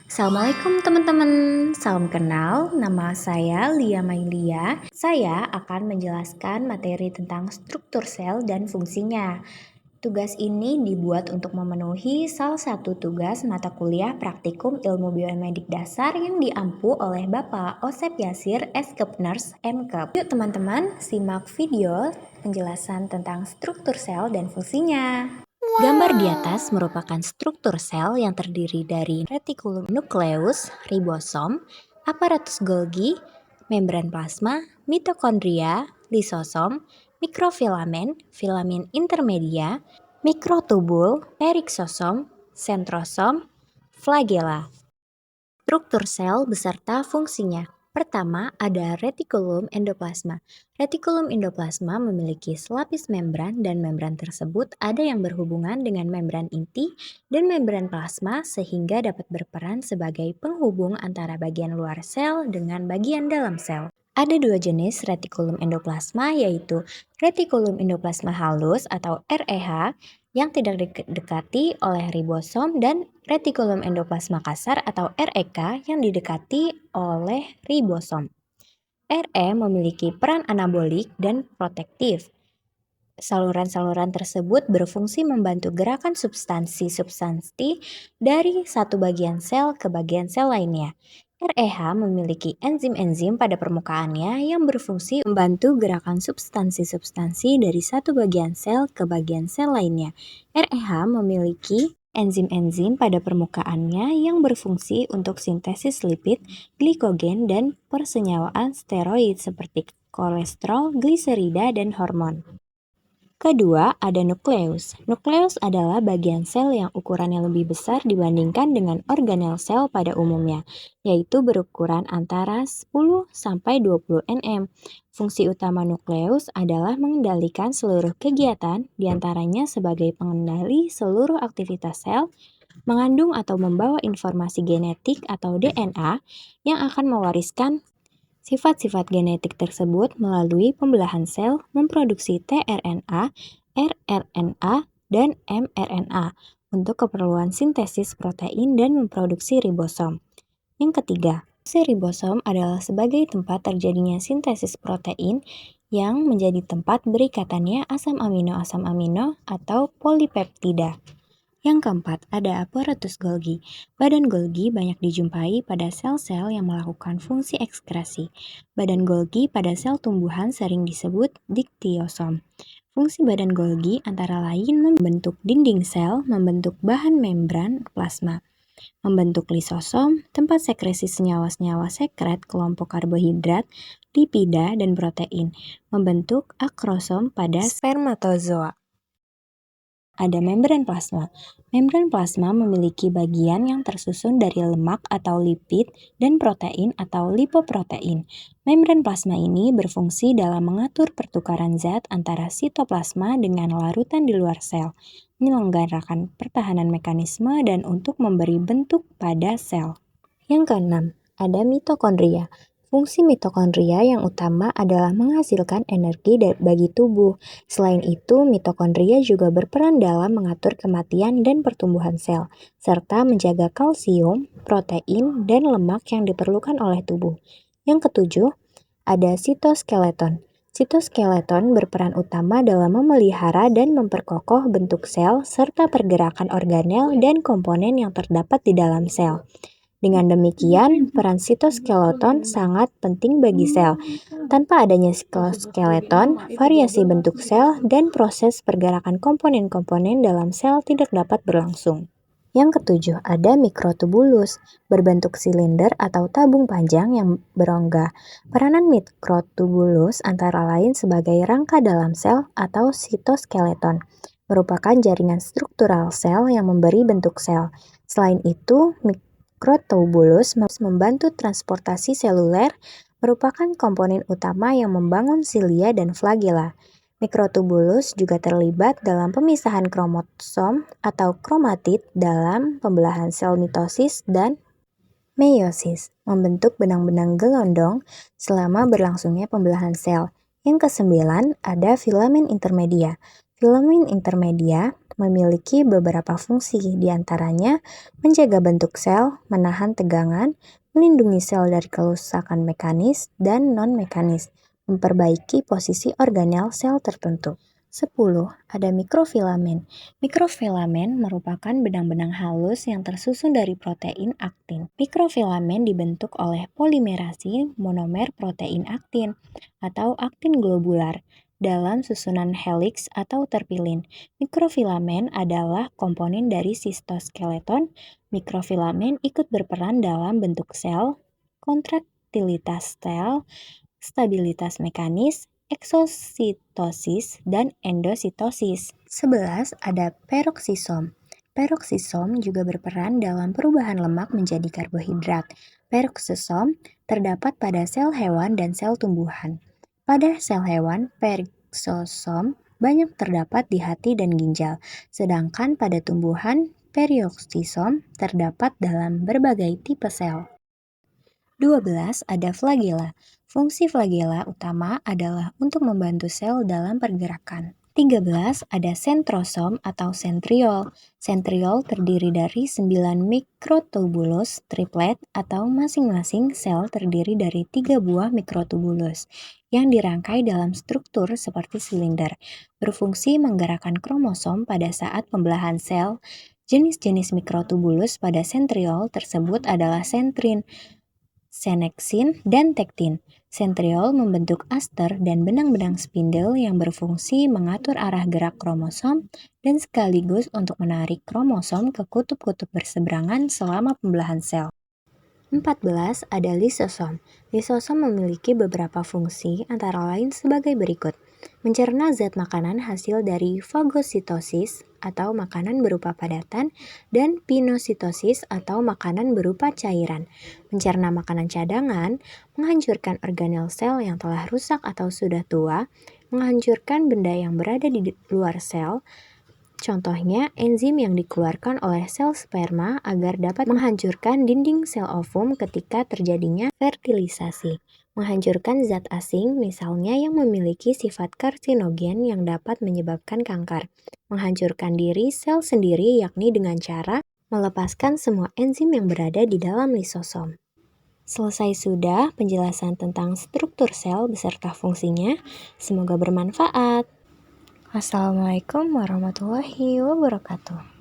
Assalamualaikum teman-teman, salam kenal, nama saya Lia Mailia. Saya akan menjelaskan materi tentang struktur sel dan fungsinya. Tugas ini dibuat untuk memenuhi salah satu tugas mata kuliah praktikum ilmu biomedik dasar yang diampu oleh Bapak Osep Yasir, Eskepners, MKep. Yuk teman-teman, simak video penjelasan tentang struktur sel dan fungsinya. Gambar di atas merupakan struktur sel yang terdiri dari retikulum nukleus, ribosom, aparatus Golgi, membran plasma, mitokondria, lisosom, mikrofilamen, filamen intermedia, mikrotubul, periksosom, sentrosom, flagela. Struktur sel beserta fungsinya. Pertama, ada retikulum endoplasma. Retikulum endoplasma memiliki selapis membran dan membran tersebut ada yang berhubungan dengan membran inti dan membran plasma sehingga dapat berperan sebagai penghubung antara bagian luar sel dengan bagian dalam sel. Ada dua jenis retikulum endoplasma yaitu retikulum endoplasma halus atau REH yang tidak didekati oleh ribosom dan retikulum endoplasma kasar atau REK yang didekati oleh ribosom. RE memiliki peran anabolik dan protektif. Saluran-saluran tersebut berfungsi membantu gerakan substansi-substansi dari satu bagian sel ke bagian sel lainnya. REH memiliki enzim-enzim pada permukaannya yang berfungsi membantu gerakan substansi-substansi dari satu bagian sel ke bagian sel lainnya. REH memiliki enzim-enzim pada permukaannya yang berfungsi untuk sintesis lipid, glikogen, dan persenyawaan steroid seperti kolesterol, gliserida, dan hormon. Kedua, ada nukleus. Nukleus adalah bagian sel yang ukurannya lebih besar dibandingkan dengan organel sel pada umumnya, yaitu berukuran antara 10 sampai 20 nm. Fungsi utama nukleus adalah mengendalikan seluruh kegiatan, diantaranya sebagai pengendali seluruh aktivitas sel, mengandung atau membawa informasi genetik atau DNA yang akan mewariskan sifat-sifat genetik tersebut melalui pembelahan sel memproduksi tRNA, rRNA, dan mRNA untuk keperluan sintesis protein dan memproduksi ribosom. Yang ketiga, fungsi ribosom adalah sebagai tempat terjadinya sintesis protein yang menjadi tempat berikatannya asam amino atau polipeptida. Yang keempat, ada aparatus Golgi. Badan Golgi banyak dijumpai pada sel-sel yang melakukan fungsi ekskresi. Badan Golgi pada sel tumbuhan sering disebut diktiosom. Fungsi badan Golgi antara lain membentuk dinding sel, membentuk bahan membran plasma, membentuk lisosom, tempat sekresi senyawa-senyawa sekret kelompok karbohidrat, lipida, dan protein, membentuk akrosom pada spermatozoa. Ada membran plasma. Membran plasma memiliki bagian yang tersusun dari lemak atau lipid dan protein atau lipoprotein. Membran plasma ini berfungsi dalam mengatur pertukaran zat antara sitoplasma dengan larutan di luar sel, menyelenggarakan pertahanan mekanisme dan untuk memberi bentuk pada sel. Yang keenam, ada mitokondria. Fungsi mitokondria yang utama adalah menghasilkan energi bagi tubuh. Selain itu, mitokondria juga berperan dalam mengatur kematian dan pertumbuhan sel, serta menjaga kalsium, protein, dan lemak yang diperlukan oleh tubuh. Yang ketujuh, ada sitoskeleton. Sitoskeleton berperan utama dalam memelihara dan memperkokoh bentuk sel serta pergerakan organel dan komponen yang terdapat di dalam sel. Dengan demikian, peran sitoskeleton sangat penting bagi sel. Tanpa adanya sitoskeleton, variasi bentuk sel dan proses pergerakan komponen-komponen dalam sel tidak dapat berlangsung. Yang ketujuh, ada mikrotubulus, berbentuk silinder atau tabung panjang yang berongga. Peranan mikrotubulus antara lain sebagai rangka dalam sel atau sitoskeleton, merupakan jaringan struktural sel yang memberi bentuk sel. Selain itu, mikrotubulus membantu transportasi seluler, merupakan komponen utama yang membangun silia dan flagela. Mikrotubulus juga terlibat dalam pemisahan kromosom atau kromatid dalam pembelahan sel mitosis dan meiosis, membentuk benang-benang gelondong selama berlangsungnya pembelahan sel. Yang kesembilan, ada filamen intermedia. Filamen intermedia memiliki beberapa fungsi, diantaranya menjaga bentuk sel, menahan tegangan, melindungi sel dari kerusakan mekanis dan non-mekanis, memperbaiki posisi organel sel tertentu. 10. Ada mikrofilamen. Mikrofilamen merupakan benang-benang halus yang tersusun dari protein aktin. Mikrofilamen dibentuk oleh polimerasi monomer protein aktin atau aktin globular dalam susunan heliks atau terpilin. Mikrofilamen adalah komponen dari sistoskeleton. Mikrofilamen ikut berperan dalam bentuk sel, kontraktilitas sel, stabilitas mekanis, eksositosis, dan endositosis. 11. Ada peroksisom. Peroksisom juga berperan dalam perubahan lemak menjadi karbohidrat. Peroksisom terdapat pada sel hewan dan sel tumbuhan. Pada sel hewan, peroksisom banyak terdapat di hati dan ginjal, sedangkan pada tumbuhan, peroksisom terdapat dalam berbagai tipe sel. 12. Ada flagela. Fungsi flagela utama adalah untuk membantu sel dalam pergerakan. 13. Ada sentrosom atau sentriol. Sentriol terdiri dari 9 mikrotubulus triplet atau masing-masing sel terdiri dari 3 buah mikrotubulus yang dirangkai dalam struktur seperti silinder, berfungsi menggerakkan kromosom pada saat pembelahan sel. Jenis-jenis mikrotubulus pada sentriol tersebut adalah sentrin, seneksin, dan tektin. Sentriol membentuk aster dan benang-benang spindle yang berfungsi mengatur arah gerak kromosom dan sekaligus untuk menarik kromosom ke kutub-kutub berseberangan selama pembelahan sel. 14. Ada lisosom. Lisosom memiliki beberapa fungsi antara lain sebagai berikut. Mencerna zat makanan hasil dari fagositosis atau makanan berupa padatan dan pinositosis atau makanan berupa cairan. Mencerna makanan cadangan, menghancurkan organel sel yang telah rusak atau sudah tua, menghancurkan benda yang berada di luar sel. Contohnya, enzim yang dikeluarkan oleh sel sperma agar dapat menghancurkan dinding sel ovum ketika terjadinya fertilisasi. Menghancurkan zat asing, misalnya yang memiliki sifat karsinogen yang dapat menyebabkan kanker. Menghancurkan diri sel sendiri yakni dengan cara melepaskan semua enzim yang berada di dalam lisosom. Selesai sudah penjelasan tentang struktur sel beserta fungsinya. Semoga bermanfaat. Assalamualaikum warahmatullahi wabarakatuh.